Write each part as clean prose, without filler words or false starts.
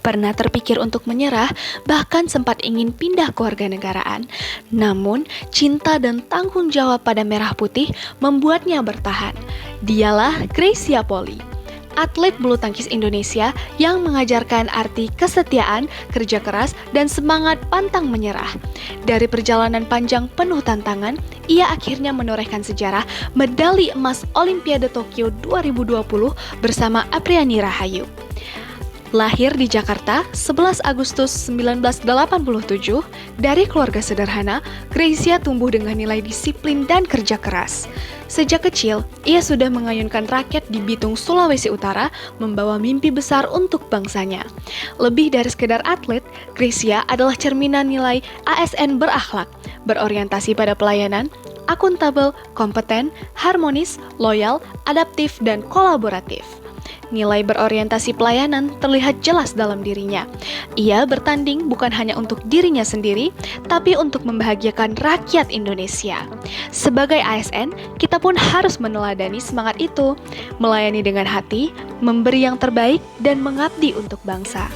pernah terpikir untuk menyerah, bahkan sempat ingin pindah kewarganegaraan. Namun, cinta dan tanggung jawab pada Merah Putih membuatnya bertahan. Dialah Greysia Poli, atlet bulu tangkis Indonesia yang mengajarkan arti kesetiaan, kerja keras, dan semangat pantang menyerah. Dari perjalanan panjang penuh tantangan, ia akhirnya menorehkan sejarah medali emas Olimpiade Tokyo 2020 bersama Apriani Rahayu. Lahir di Jakarta 11 Agustus 1987, dari keluarga sederhana, Greysia tumbuh dengan nilai disiplin dan kerja keras. Sejak kecil, ia sudah mengayunkan raket di Bitung, Sulawesi Utara, membawa mimpi besar untuk bangsanya. Lebih dari sekedar atlet, Greysia adalah cerminan nilai ASN berakhlak, berorientasi pada pelayanan, akuntabel, kompeten, harmonis, loyal, adaptif, dan kolaboratif. Nilai berorientasi pelayanan terlihat jelas dalam dirinya. Ia bertanding bukan hanya untuk dirinya sendiri, tapi untuk membahagiakan rakyat Indonesia. Sebagai ASN, kita pun harus meneladani semangat itu, melayani dengan hati, memberi yang terbaik, dan mengabdi untuk bangsa.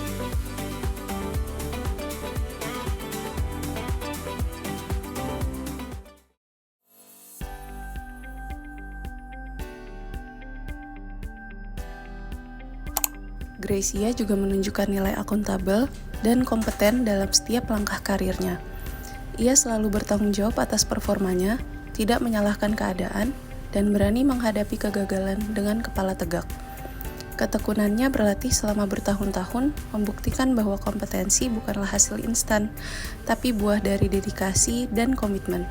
Greysia juga menunjukkan nilai akuntabel dan kompeten dalam setiap langkah karirnya. Ia selalu bertanggung jawab atas performanya, tidak menyalahkan keadaan, dan berani menghadapi kegagalan dengan kepala tegak. Ketekunannya berlatih selama bertahun-tahun membuktikan bahwa kompetensi bukanlah hasil instan, tapi buah dari dedikasi dan komitmen.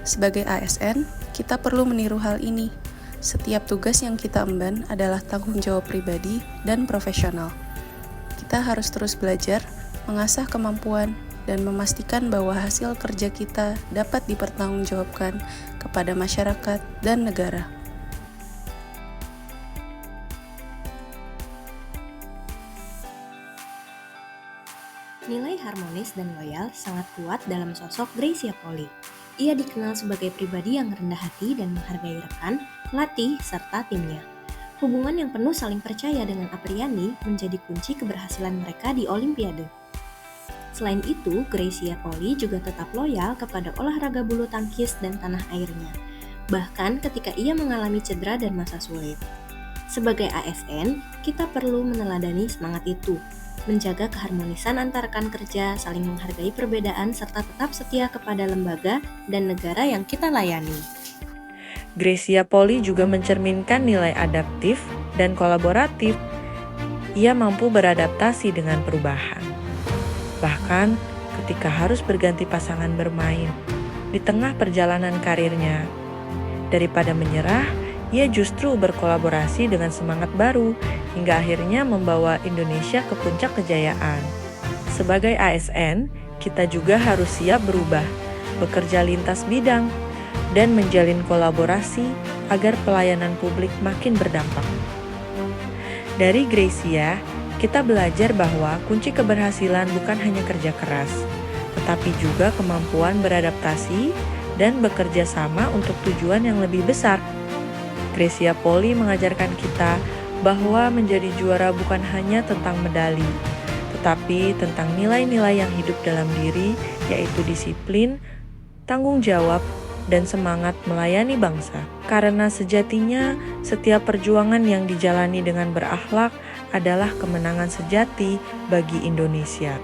Sebagai ASN, kita perlu meniru hal ini. Setiap tugas yang kita emban adalah tanggung jawab pribadi dan profesional. Kita harus terus belajar, mengasah kemampuan, dan memastikan bahwa hasil kerja kita dapat dipertanggungjawabkan kepada masyarakat dan negara. Nilai harmonis dan loyal sangat kuat dalam sosok Greysia Poli. Ia dikenal sebagai pribadi yang rendah hati dan menghargai rekan, pelatih, serta timnya. Hubungan yang penuh saling percaya dengan Apriani menjadi kunci keberhasilan mereka di Olimpiade. Selain itu, Greysia Poli juga tetap loyal kepada olahraga bulu tangkis dan tanah airnya, bahkan ketika ia mengalami cedera dan masa sulit. Sebagai ASN, kita perlu meneladani semangat itu, menjaga keharmonisan antar rekan kerja, saling menghargai perbedaan, serta tetap setia kepada lembaga dan negara yang kita layani. Greysia Poli juga mencerminkan nilai adaptif dan kolaboratif. Ia mampu beradaptasi dengan perubahan. Bahkan ketika harus berganti pasangan bermain di tengah perjalanan karirnya. Daripada menyerah, ia justru berkolaborasi dengan semangat baru hingga akhirnya membawa Indonesia ke puncak kejayaan. Sebagai ASN, kita juga harus siap berubah, bekerja lintas bidang, dan menjalin kolaborasi agar pelayanan publik makin berdampak. Dari Greysia, kita belajar bahwa kunci keberhasilan bukan hanya kerja keras, tetapi juga kemampuan beradaptasi dan bekerja sama untuk tujuan yang lebih besar. Greysia Poli mengajarkan kita bahwa menjadi juara bukan hanya tentang medali, tetapi tentang nilai-nilai yang hidup dalam diri, yaitu disiplin, tanggung jawab, dan semangat melayani bangsa. Karena sejatinya, setiap perjuangan yang dijalani dengan berakhlak adalah kemenangan sejati bagi Indonesia.